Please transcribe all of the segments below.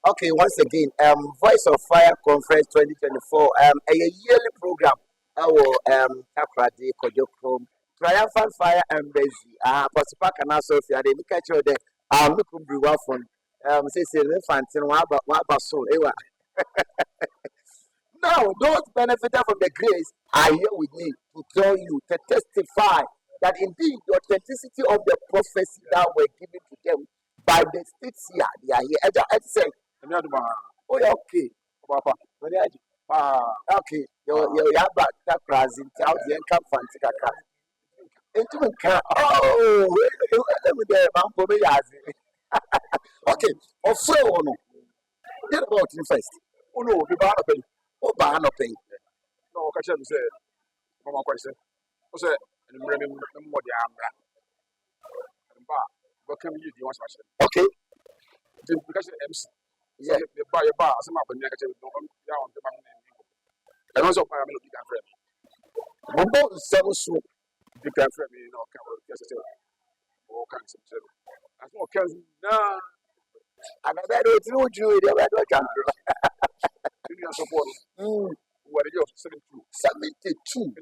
Okay, once again, Voice of Fire Conference 2024, a yearly program. Our Takradi Kojokrom, Triumphant Fire Embassy, Pasipa Kana Sofia, they look at you there. Look who be one from say elephant and Waba soul. Now, those benefited from the grace are here with me to tell you, to testify that indeed the authenticity of the prophecy that were given to them by the states here, they are here. I say, oh, yeah, okay. Papa, okay. Your yaba that present out the income fancy kaka. Into the oh, let me there, man, for me. Okay, or so no. Get about you first. Oh, no, be bad pay. Oh, bad no pay. No, catch him say, Mama question. What's it? And I'm running more the amber. What can you do? Okay. Because MC. Yeah, the buy a bar, some of the negative down the man. And also, I'm looking at friend. Mumbo is so soon. You can friend me, all kinds of children. As more can now. And I don't know you, they were not country. You are supporting. What are you 72? 72.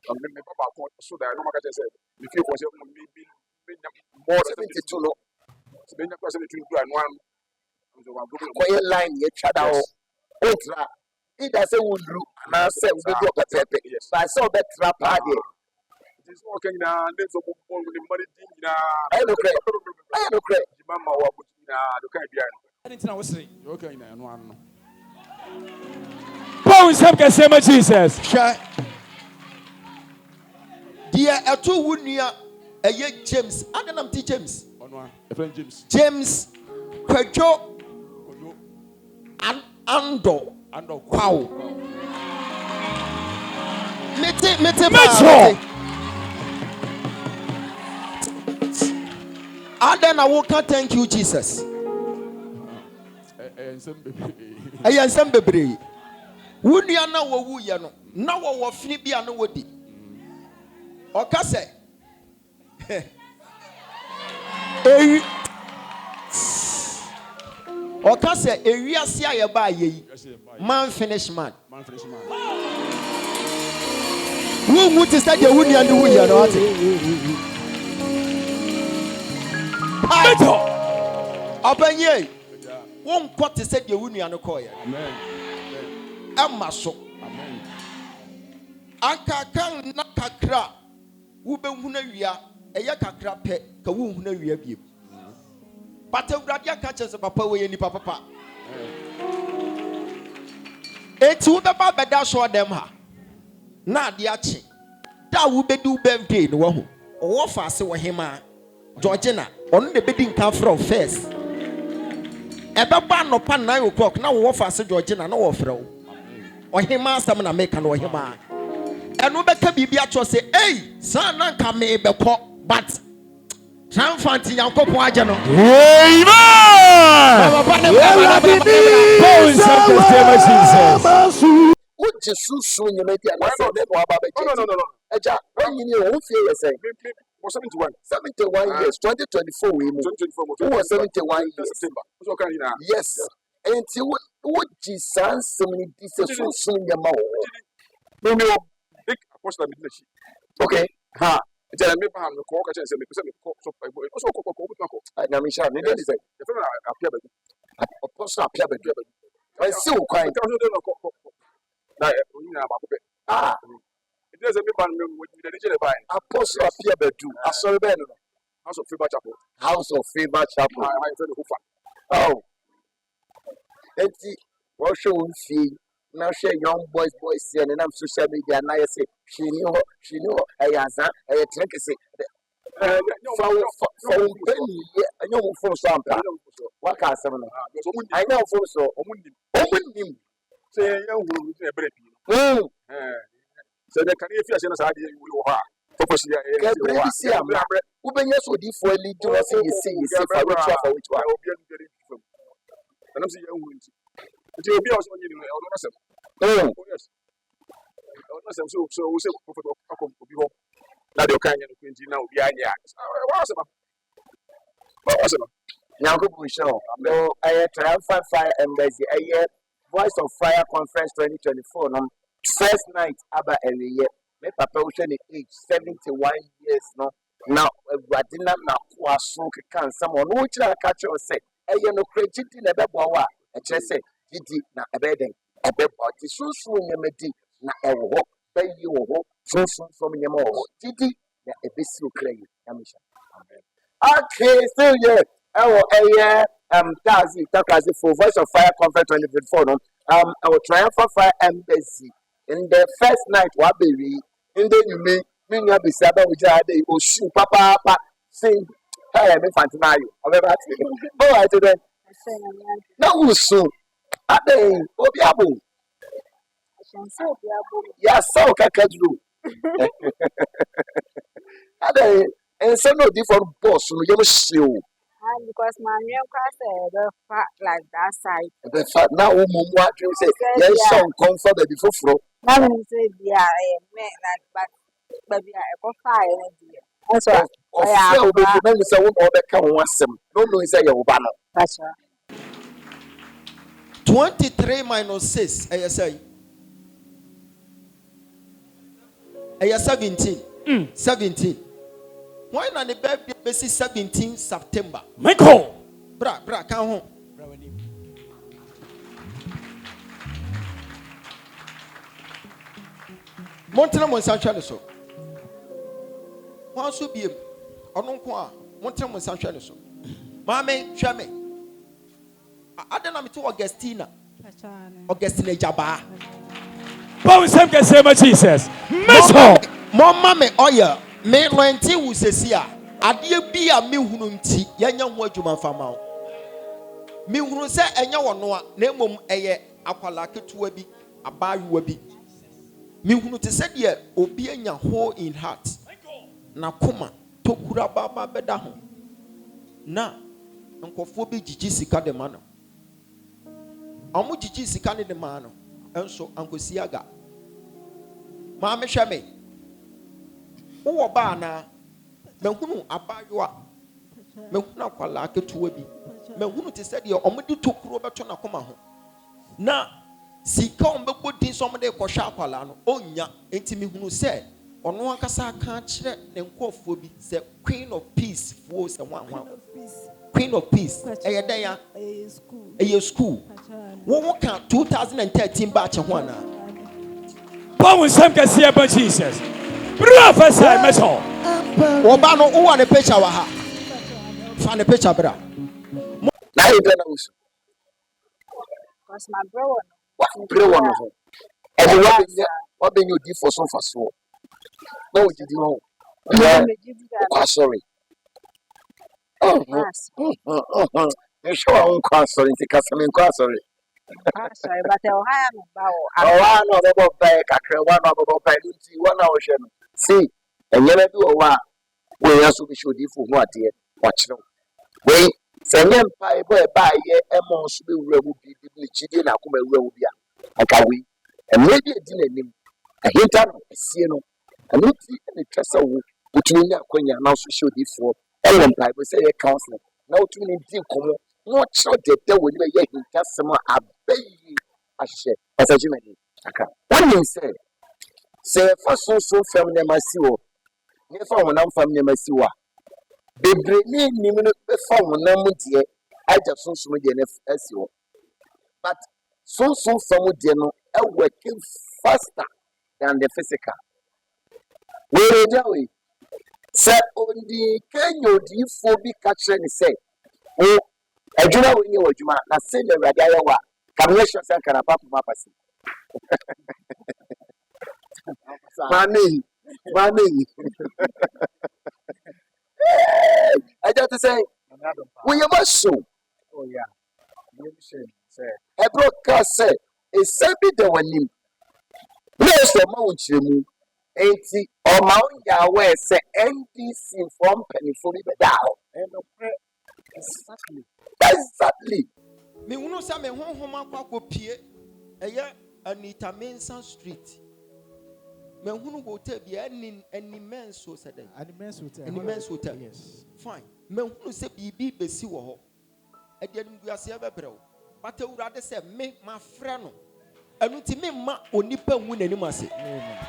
I'm going to make up so that I know what I said. If you was maybe more 72, no. So then you person between 2 and 1. Quiet line, you shut out. Ultra. It doesn't would look, and I said, we go up a yes. I saw that trap idea. It is working now, and there's a ball with the money. I don't credit. I don't credit. Mamma, what would you can't be? I didn't know what's saying. Okay, and one. Bones have got so much, Jesus. Dear, a 2 wood near a year James. I don't know James. James Kwejo and Ando. Wow. Metro. And then I will thank you, Jesus. I am some baby. Would you know what we are? No one will flip you. I know what it. Okase. Okase area sia ye ba ye. Man finish man. Who would say the wuni and who you know? Open ye. Won't cut to say the wuni and koya. Amen. Amaso. Amen. Anka kan nakakra. Ube huna wia eya kakra pe ka wu huna wia biem. But awurade aka kyerɛ papa we ni papa. Eti wo beba beda so dem ha. Na ade ache. Da wo bedu birthday no wo. Owo fa ase wo hema. Georgina, ono de bedi nka from first. Ebeba no pa 9 o'clock na wo fa ase Georgina na wo frɛ wo. Ohema asam na make na ohema. And we better be to say, hey, son, I come me beko, but triumphant in your couple agent. Amen. What Jesus soon you make it? No. Eja, when you know who fear say 71 years, 2024 we move. Who was 71 years? Yes. And you what Jesus so many pieces soon your mouth. No. Okay. Ha. Tell me about the cock and say, so I know Michelle. They didn't say, the friend appear, Apostle appear, I still quite. Ah, it doesn't mean with the digital by Apostle appear, but do. I saw Ben. House of Favor Chapel. House of Favor Chapel. I friend who fan. Oh, let's see. What shall we see? Now share young boys and I'm social media and I say she knew I answer I drink say for penny I know for some what can some I know for so him say young so the can if you say you will ha Uben yes would if we lead to us you see for which one and I'm saying it will be also oh yes. So we say prophet come to be home. Now you can now be anya. Nyankobu show. No, I triumphant fire embassy. A Voice of Fire Conference 2024. No, first night about every year. Me papa was age 71 years. No, now Wadina na kuasu can someone who catch you say. No credit in a bebawa. A chess say, Didi na a bedding. A bed party so soon you may na a walk. Pay you walk so soon from your more. Didi na a bisu clay. Okay, still here. Tazi for Voice of Fire Conference 2024. No, our Triumphant Fire Embassy in the first night. What baby? In the you me ya be saba uja de osu papa sing. Hey, me fantinayo. Oh, I today. Na usu. Ade obiabo. Ya so kakadru. Ade and so no different boss no you show. Because my name said the fat like that side. The fact now what you say yes some comfort before flow. Now we say yeah, like but we are go fire. That's why. Of feel we remember say we all come once no say your banner. That's right. 23 minus 6 say 17. 17. Why not the birthday 17 September? Michael. Bra, come home. Montana Monsancho so. Once you be on qua, Montana Monsancho so. Mammy, Chame. I don't know to Augustina. Augustina Jabba. Bow some can say much Jesus. Michael. Mama me oya. Me loyalty will say here. Adie bi a me hunu nti yanya ho adwuma fama wo. Me hunu se enya wono a na emom eye akwala ketuwa bi abaayuwa bi. Me hunu te se de obi anya ho in heart. Na koma tokura baba beda ho. Na nkofo bi jiji sika de ma no. Amu jiji sika ne de ma no. Enso ankosi aga. Ma me hwe me. Wo ba na mehunu abayoa mehunu akwala ketuwa bi mehunu te se de omudi tokuro beto na koma ho na sika ombebo din so omde kwhwa akwala no onya enti mehunu se ono akasa aka kire ne nkofo bi se Queen of Peace fo se wanwan Queen of Peace eyeden ya school wo ka 2013 batch ho ana Bow some can say about Jesus. Prophesy, Michael. Obano who are the picture wa ha. Fan the picture bra. Na you dey na usu. Because my brother. What pray one of. And what been you did for so far so. No you did wrong. Sorry. You sure I won't sorry because I'm in sorry. Sorry, but I'll have about. Oh, no, about back. I can one about back. 1 hour. See, and you do a while. We also be sure for what dear. Watch no. Wait, send them by ye, a monster will be the children. I come a will be a kawi. And maybe a dinner. A hint a seeno. And not the trestle between your queen and also show this for. Ellen Bible say a counselor. No too many deal come. Not sure that there will be a customer. I pay you. I said, as a human. What you say first so family masiwo. Nefa wonam family masiwa. Bebre ni nimino befa wonam die. Aja so me die na asiwo. But so family die no working faster than the physical. Where dey? Say ondi kenyo di fo bi catch ni say. Oh, adwuma we ni adwuma na say le rade ayewa. Kamyesho say kana papa mapasi. Money. I just say, we must show. Oh, yeah. A broadcast say, a sabi the one him. Yes, the mountain. Ain't he? Or Mount Yahweh say, NDC from Penny fully down. Exactly. Me uno sa me homa kwa pie. Eye Anita Mensa Street. Me hunu hotel bi any men's hotel. Any men's hotel. Yes. Fine. Mehunu se bibi besi wo ho. E de nim guase e bebrɛw. But Awurade se me ma frɛ no. Enu ti me ma onipa hu nanim ase. Amen.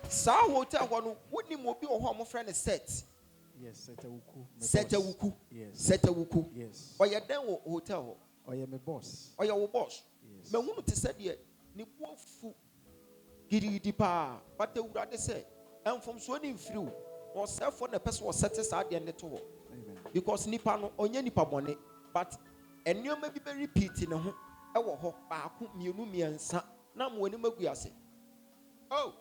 Sa hotel ho no woni mo bi wo ho mo frɛ ne set. Yes, Setawuku. Setawuku. Yes. Setawuku. Yes. Oye den wo hotel ho. Oye my boss. Oye wo boss. Yes. Mehunu ti se de ni bofu gidi pa. But Awurade se enfom so ni mfiri wo. Osefo na pese wo sete sa de ne to ho. Amen. Because nipa no onye nipa bone, but ennioma bi be repeat ne ho e wo ho baako mienu miensa na mo ani magu ase. Oh,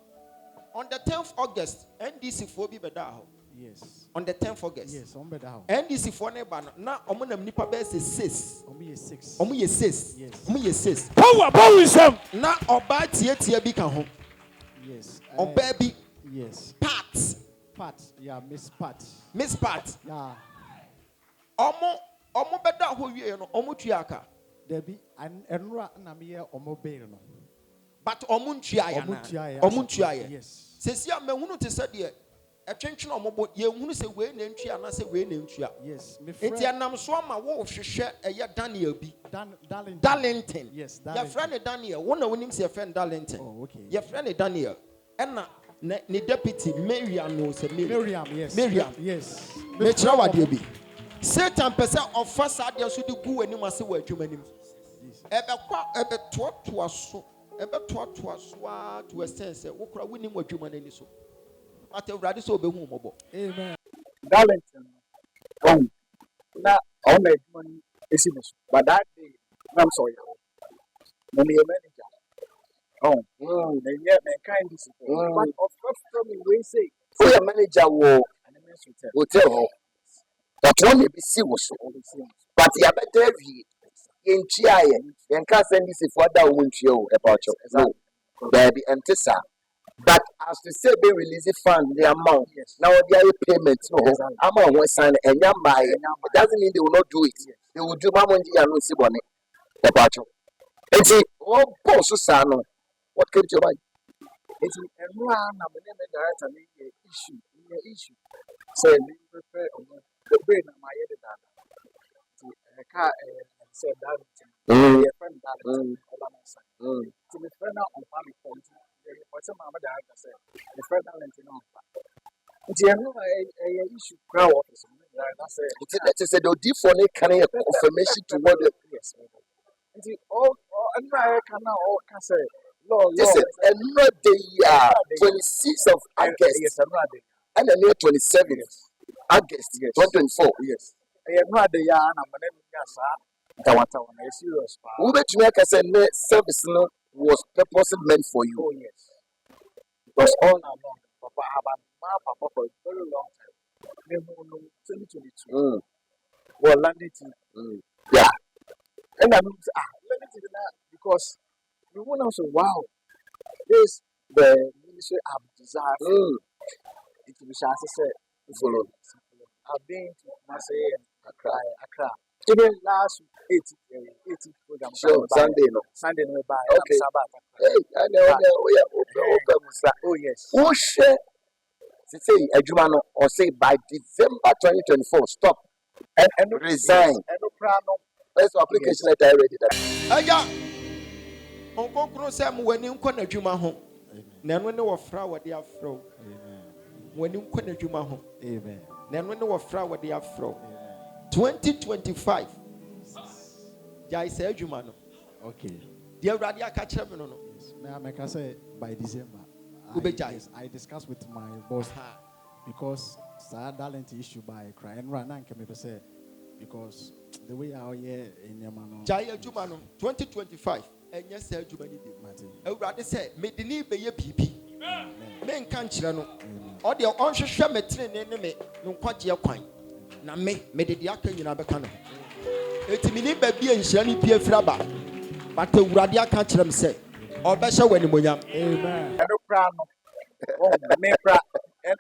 on the 10th August NDC for bi beda ho. Yes. On the 10th August. Yes, on beda ho. NDC for ne ba no na omo nam nipa be se 6. Omo ye 6. Omo ye 6. Yes. Omo ye 6. Power wisdom. Na oba tie bi ka ho. Yes. Oba bi. Yes. Pat. Yeah, Miss Pat. Miss Pat. Yeah. Omo beda ho wie no omo tuaka. Debi enra na me ye omo bail no. But omo ntua ya na. Omo ntua ya. Yes. Sesi a mehunu te se de etwentwe omo bo ye hunu se we na ntua na se we na ntua. Yes. Me friend. Enti anam so ama wo hwehwe eye Daniel bi. Darlington. Yes, Darlington. Your friend Daniel. Wo na wonim se your friend Darlington. Oh, okay. Your friend Daniel. Enna ne deputy Miriam no se Miriam, yes. Miriam. Yes. Me kira wade bi. Satan pese offers ade so de gu anim ase wa adwuma nim. Ebe to aso. Ebe to aso to a sense wo kura wonim adwuma nani so. Ate Awurade so obehu mobo. Amen. Darlington. Na all my money is in this. But that day, I'm sorry. When the manager. Then yeah, man, kind of. But of course, we say, for your manager, hotel. But one may be serious. But you better be in Chia and can't send this if what that won't show about you. Baby, and Tessa. But as to say, they release the fund, the amount. Now they are payments. No, amount will sign and you buy it. It doesn't mean they will not do it. They will do my money and no see money. About you. And see, oh, boss, son, what came to your mind? It's a run of the issue. Say, the brain of my editor. A car said that. A friend that. To be friend of family point. What's a mamma that I said? The friend of Valentino. It's a issue crowd office. That is a different kind of confirmation to what the yes. All American all can say. This is another day, 26th of August. Yes, another. And then 27th August, 2024. Yes. Another year, and I'm going to Tawata. Serious. Who bet you make us a service was purposely meant for you. Oh, yes. Because all along, Papa have a Papa for a very long time. 2022. Well, landed yeah. And I mean, let me tell you that because we want to say, wow, this the ministry of desire. It will be to follow. I've been to Marseille and Accra. Even last week, 80 program. Sure, Sunday no buy. Okay. Hey, I know. Oh yes. Who share? Say Ejumano or say by December 2024, stop and resign. And no problem. That's the application letter ready. Aya. Onko kunu se mo wani nko na dwuma ho. Na no ne wo fra wo de afro. Amen. Wani nko na dwuma ho. Amen. Na no ne wo fra wo de afro. 2025. Jai say adwuma no. Okay. The Awurade aka kire me no no. May I make say by December. I discussed with my boss because Darlington issue by crying run and can say because the way out here in Yamano. Jai adwuma no 2025. Enya say adwuma ni bi. Awurade say me de ni be ye pipi. Me nka nkire no. O de onhwehwe metre ne me no kwagye kwan. Na me de de aka nyina beka no. Eti me ni ba bi enhyira ni pie fraba. But Awurade aka kire me say obehye wani monyam. Amen. No problem. Oh, me pra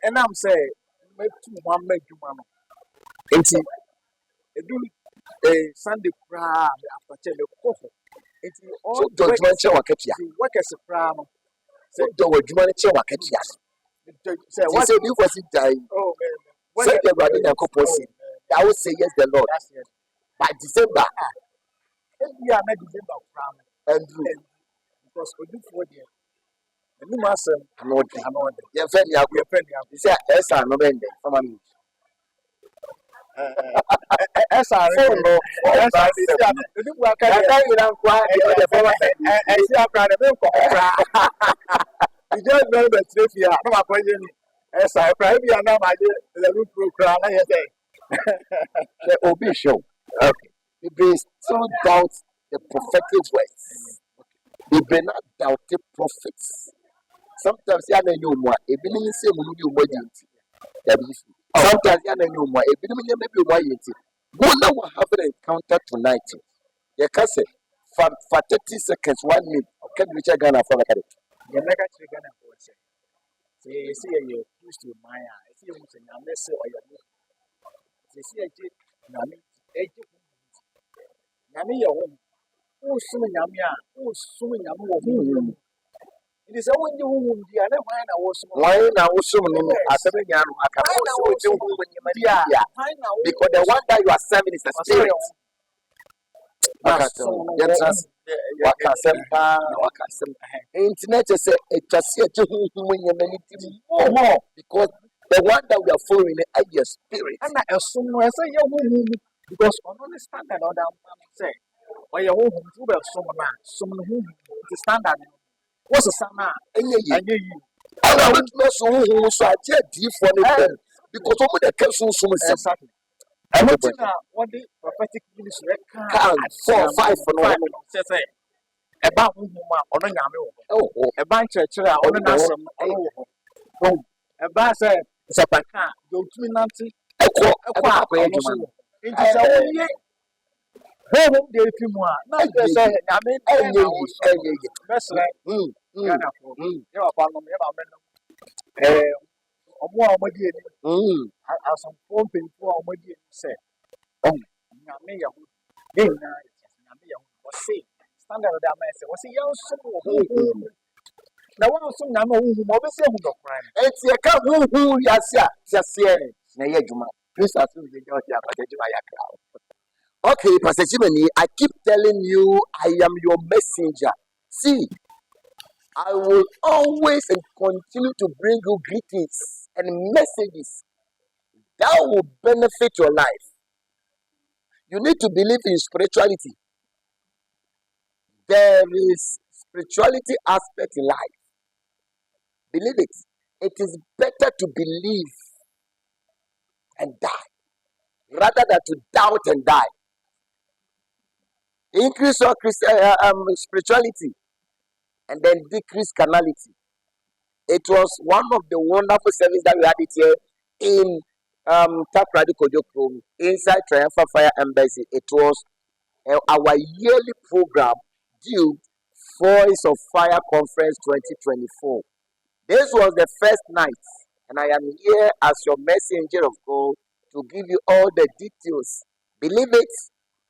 and I'm saying me too one make you man. Enti edu Sunday pra after tell you kofo. Enti all the work waketia. Work as a pra no. Say do adwuma ne che waketia. Say what you was die. Oh man. Say the Lord in a that will say yes, the Lord. By December. And because we do for the new master, I'm not your friend. You say, yes, I'm not ending. Come on. SR, no, you just know the truth here. I'm not going to SR, private, and now my dear, the root crown. The Obi show. Okay. They still doubt the prophetic words. They may not doubt the prophets. Sometimes you know more. A billion say you more. Sometimes you know more. A billion maybe more. One will have an encounter tonight. You can say for 30 seconds, 1 minute. Okay, we check Ghana for the credit. You never check Ghana for a second. See, you used to my eye. See, you say, I'm not sure you're moving. See, I did. Nami your home. Oh, soon Yamia. Oh, soon Yamu. It is only you, the other man I was. Why now, so many as a young because the one that you are serving is a spirit. Internet is a just more because the one that we are following is a spirit. And I assume I say you because on the standard or down say, or your home to be someone who is standard. What's a summer? And you. I want to know so I tell you for them because of the council so exactly. I'm not one day prophetic ministry can 4 5 for no say about whom on a yammy. Oh, a bunch of children on an awesome. Oh, a bass Sapaka, go to Nancy. A quack, it is a home day few more. Not to say, I mean, that's right. You're more as some pumping for what you say. Oh, Yamia, was say, standard of that message was a young soul. Now, one soon, I'm a woman, obviously, who don't cry. It's a couple who just here. Nayajuma, please assume the crowd. Okay, Pastor Jimmy, I keep telling you, I am your messenger. See, I will always and continue to bring you greetings and messages that will benefit your life. You need to believe in spirituality. There is spirituality aspect in life. Believe it. It is better to believe and die rather than to doubt and die. Increase your spirituality and then decrease carnality. It was one of the wonderful services that we had it here in Takrady Kojoko inside Triumphal Fire Embassy. It was our yearly program due Voice of Fire Conference 2024. This was the first night, and I am here as your messenger of God to give you all the details. Believe it,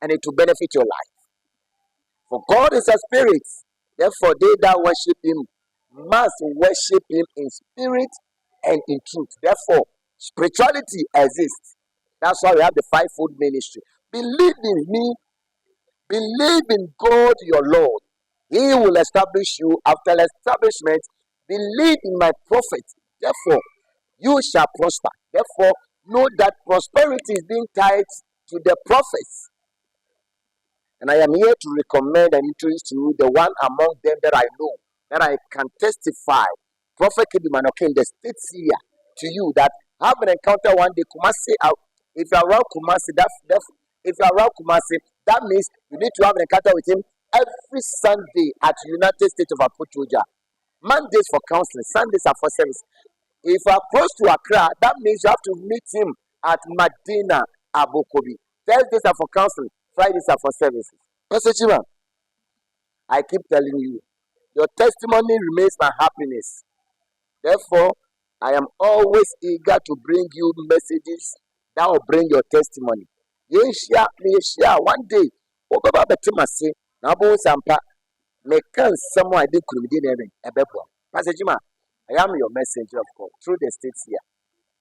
and it will benefit your life. For God is a spirit, therefore they that worship him must worship him in spirit and in truth. Therefore, spirituality exists. That's why we have the fivefold ministry. Believe in me, believe in God your Lord. He will establish you after establishment. Believe in my prophet. Therefore, you shall prosper. Therefore, know that prosperity is being tied to the prophets. And I am here to recommend and introduce to you the one among them that I know, that I can testify. Prophet Kidiman, okay, in the state Seer, to you that have an encounter one day. Kumasi, if you are around Kumasi, if you are around Kumasi, that means you need to have an encounter with him every Sunday at United States of Aputuja. Mondays for counseling, Sundays are for service. If you are close to Accra, that means you have to meet him at Medina Abokobi. Thursdays are for counseling, Fridays are for services. Pastor Chima, I keep telling you, your testimony remains my happiness. Therefore, I am always eager to bring you messages that will bring your testimony. Yes, one day, someone I didn't Pastor Chima, I am your messenger of God through the states here.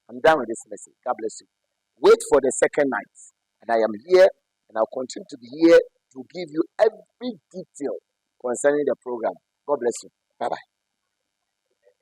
I'm done with this message. God bless you. Wait for the second night. And I am here, and I'll continue to be here to give you every detail concerning the program. God bless you. Bye-bye.